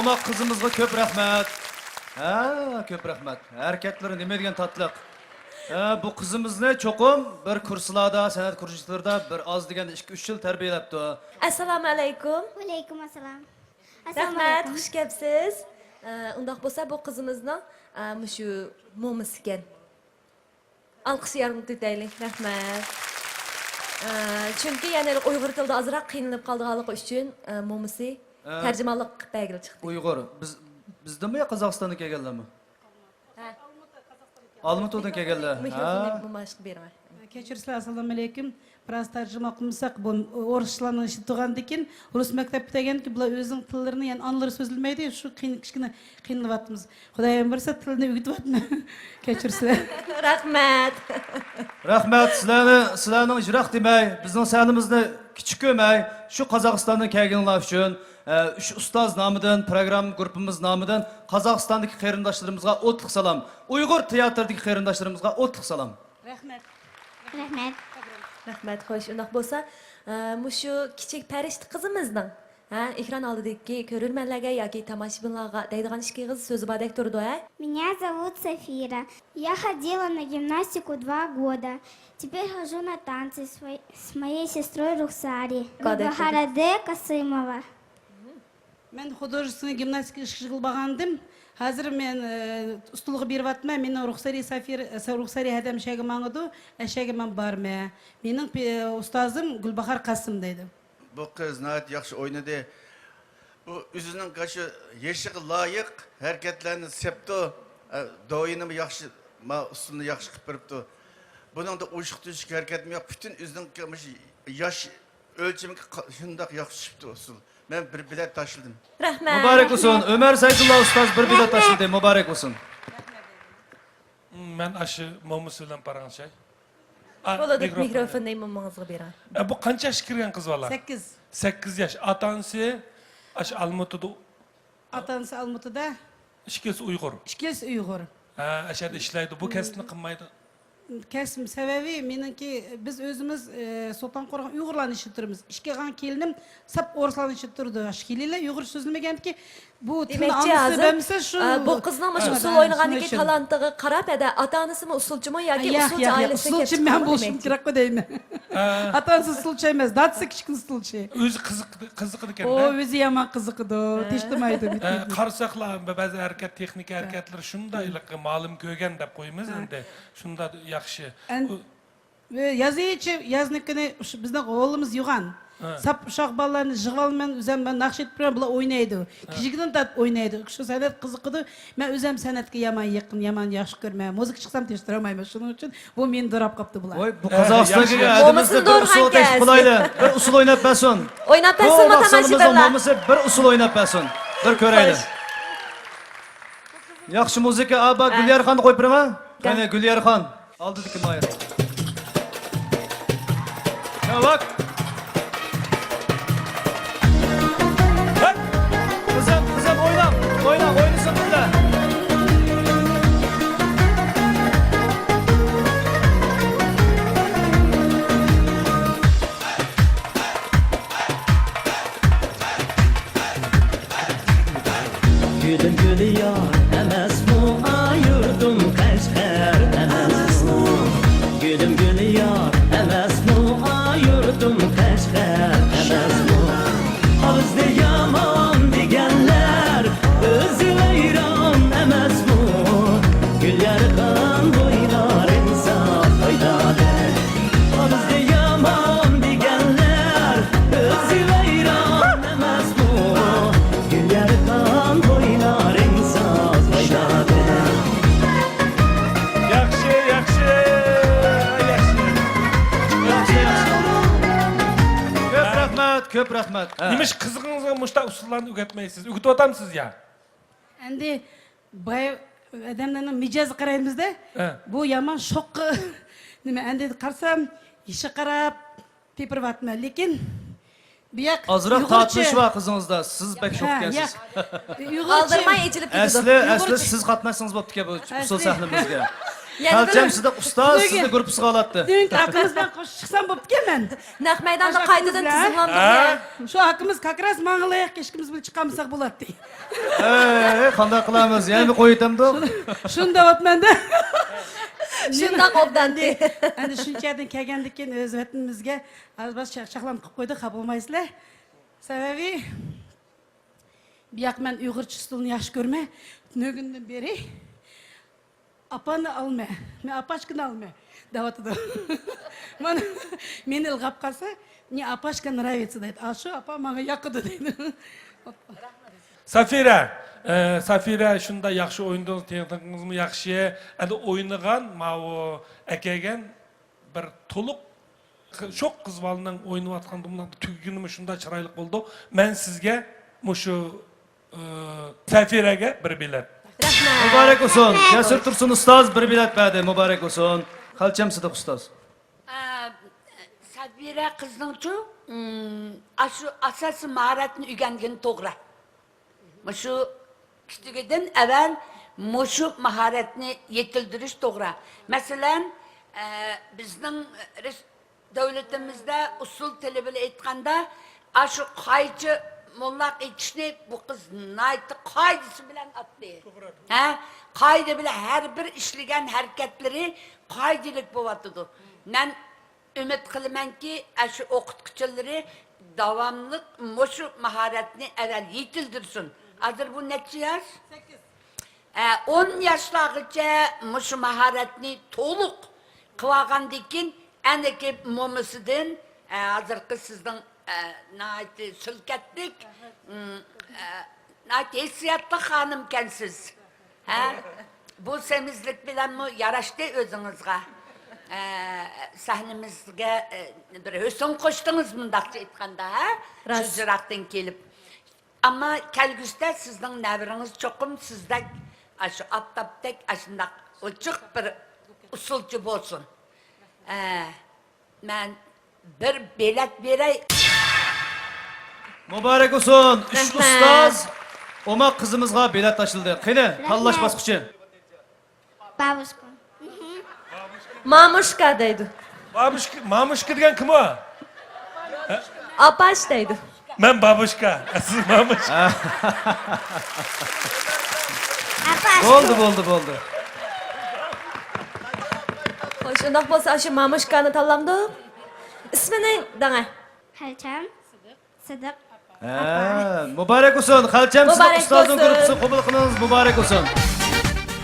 Qo'noq qizimizga ko'p rahmat. Ha, ko'p rahmat. Harakatları nima degan tatliq. Bu qizimizni cho'qim bir kurslarda, san'at kurslarida bir oz deganda 2-3 yil tarbiyalabdi. Assalomu alaykum. Alaykum assalom. Rahmat, xush kelibsiz. Undaq bo'lsa bu qizimizning shu mo'mis ekan. Alqish yarim tutaylik. Rahmat. Chunki yana Uyg'ur tilida ozroq qiynalib qolganligi uchun mo'misi tarjimonlik belgili chiqdi. Uyg'ur. Bizdami yo Qozog'istondan kelganlarmi? Almato'dan kelganlar. Mikrofonni mashq beraman. Keçirsizler, assalamu alaikum. Biraz tercüme kılmışsak bu oruçlarını işittiğinde ki Rus mektep degen ki bu özün tillerini yani anları sözülmeydi şu kişkine kıyınlıvattımız. Kudayım varsa tilini ügütüvatma. Keçirsizler. Rahmat. Rahmat, sizlarning ijroq demay, bizning sanimizni kichik ko'may, shu Qozog'istondan kelganlar uchun shu ustoz nomidan, program guruhimiz nomidan Qozog'istondagi qarindoshlarimizga o'tliq salom. Uyg'ur teatridagi qarindoshlarimizga o'tliq salom. Rahmet. Rahmat. Rahmat, xo'sh, undaq bo'lsa, shu kichik farishta qizimizning ekran oldidagi ko'rurmanlarga yoki tomoshabinlarga deydigan ikki qiz so'zi bordek turdi, Меня зовут Сафира. Я ходила на гимнастику 2 года. Теперь хожу на танцы с моей сестрой Рухсари. Гульбахараде Касымова. Ben художественный гимнастика işgil bağandım. Hazır men ustalığı bir vatma, menin Ruhsari hadem şegi manıdı, şegi man barma. Menin ustazım Gülbahar Kasım'daydı. Bu kız nayet yaxşı oynadı. Bu üzünün kaşı yeşiği layık, hareketlerini septi, doyunu yaxşı, usulunu yaxşı kıpırıptı. Bunun da uyuşuk düşük hareketimi yok, bütün üzünün yaş ölçümü şundak yaxşı çıktı usul. Ben bir bilet taşıdım. Rahmat. Muborak olsun. Ömer Saydullah ustoz bir bilet taşıdı. Muborak olsun. Ben aşı momusu bilan parançay. Bo'ladi, mikrofonni imomingizga beraman. Bu qancha yoshga kirgan qiz bola? 8. 8 yosh. Atansi ash Almatada, Atansı Almatı'da, ikisi Uyg'ur. ikisi Uyghur. Ha, ashada ishlaydi. Bu kasbni qilmaydi. Kesim sebebi meniki biz özümüz Sultan Korkan Uygurlarını işitirimiz. İşke kan kelinim sap Orslarını işitirdi. Aşkiliyle Uygur sözülmegen ki bu tilni Demakchi anlısı benimse şu... bu qizning shu usul o'ynaganligi talantiga qarab edi, ota-onasimi usulchimi yoki usulchi oilasiga Usulçu men bo'lishim kerak ku deyman. Atansı usulçu emas, datsı kichkina usulçu. O'zi qiziqdi ekan. O o'zi yomon qiziqdi, teshtimaydi. Qarsaqlar ba'zi harakat, texnika harakatlar shundaylik ma'lum ko'rgan deb qo'yamiz endi. Shunda yaxshi. Ve yazıcı yaznikini bizden oğlumuz yugan. Sap uşaq balalarını jığvalmen üzem ben nakşet bilen bula oynaydı. Kişigiden tat oynaydı. Şu sanat kızıqıdı. Ben üzem sanatga yaman yakın, yaman yaxşı görmem. Müzik çıksam teştiramayım. Şunun için bu meni durap kaptı bular. Oy, bu Qozog'istonga kelganimizda bir usul teklif qilaylik. Bir usul o'ynab bersin. O'ynab bersinmi tomoshabinlar? Bo'lmasa bir usul o'ynab bersin. Bir ko'raylik. Yaxshi muzika, aba Gulyarxonni qo'yib beraman. Qani Gulyarxon, oldidagi noyer. Bak. Kızım oyna, oynasın burada. Gülüm gülüyor, emes bu ayırdım kaşher, emes bu. Gülüm gülüyor, emes bu ayırdım kaşher, emes bu. Ağızda yaman digenler, özü veyran, emes bu. Gül yarıkan boylar insaf oynadı. Ağızda yaman digenler, özü veyran, emes bu. Gül yarıkan boylar insaf oynadı. Yaxshi. Ko'p rahmat. Nima ish qizig'ingizga mushta usullarni o'rgatmaysiz? O'rgatib o'tamsiz ya. Endi bay adamlarning mijozi qaraymizda. Bu yomon shoqqi. Nima endi qarsam ishi qarab tepirvatma, lekin bu yoq Azroq tatmish va qizingizda siz bek shok ekansiz. Qoldirmay echilib ketdi. Asli siz qatnashsangiz bo'pti-ku bu usul sahnamizga. Kalçam Sıdık ustoz Bugün- sizni gruppasiga olatdi. Dün hakkımız ben koşu çıksam bu kemen. Naq maydonda Aşağı qaytadan kızlar. tizimlandik Ha? ya. Şu hakkımız kakras mağlayak keşkimiz bile çıkamısak bulat diye. Qanday qilamiz? Yana bir qo'yitamdi. Şunu da vatmanda. Shundoq obdandi. Hani şunchadan kelgandikken o'z vatanimizga albatta chaqchaqlam qilib qo'ydik, qabul qilmaysizlar. Sababi bu yoq men Uyg'urcha usulni yaxshi ko'rmay, tunugundan beri apani alma, men apashkani alma deyotdi. Mana meni ilg'ab qolsa, "Не apashka нравится" deydi. "A shu apa menga yoqdi" deydi. Safira shunda yaxshi o'yindingiz, texnikangizmi yaxshi. Endi o'ynagan, ma'u akagan bir to'liq sho'q qiz bolaning o'ynayotganda bundan tugunimi shunda chiroyli bo'ldi. Men sizga mushu Safiraga bir bilet. Rahmat. Muborak bo'lsin. Jasur Tursun ustoz bir bilet berdi. Muborak bo'lsin. Kalçam Sıdık ustoz. Sabira kızınçu, şu asası maharetini ügendiğini doğru. Şu küçükten evvel şu maharetini yetildiriş doğru. Mesela bizim devletimizde usul talebeli etkanda şu kayıcı mollak etişini bu kız naiti kaydısı bilen attı. Kaydı bile her bir işligen hareketleri kaydilik bu vatıdı. Ben ümit kılımın ki şu okutkuçuları devamlı şu maharetini evvel yitildirsin. Hazır bu neçe yaş? 10 yaşlarıca şu maharetini toluk kıvagan dikin endeki mumusudun hazırkı sizden naiti sülketlik naiti hissiyatlı hanım kensiz. Bu semizlik bilen mi yaraştı özünüzge? Sahnimizge bir hüsn koştunuz mundakça etkanda ha? Şu zıraktan gelip. Ama kelgüste sizden nevriniz çokum sizde şu aptaptek aşındak uçuk bir usulcu bolsun. Ben bir bilet verey. Muborak bo'lsin. Üç Rahmat. ustoz Omak qizimizga bilet taşıldı. Qani, tanlash bosqichi. Бабушка. Mamushka deydi. Mamushka degan kim o? Apash deydi. Men babushka. Siz mamushka. Bo'ldi. Xo'sh, undoq bo'lsa, shu Mamushkani tanlamdik. Ismi ne dana? Kalçam. Sıdık. Muborak bo'lsin. Kalçam Sıdık Muborak ustozning bo'lsin. gruppasi qabul qiliniz. Muborak bo'lsin.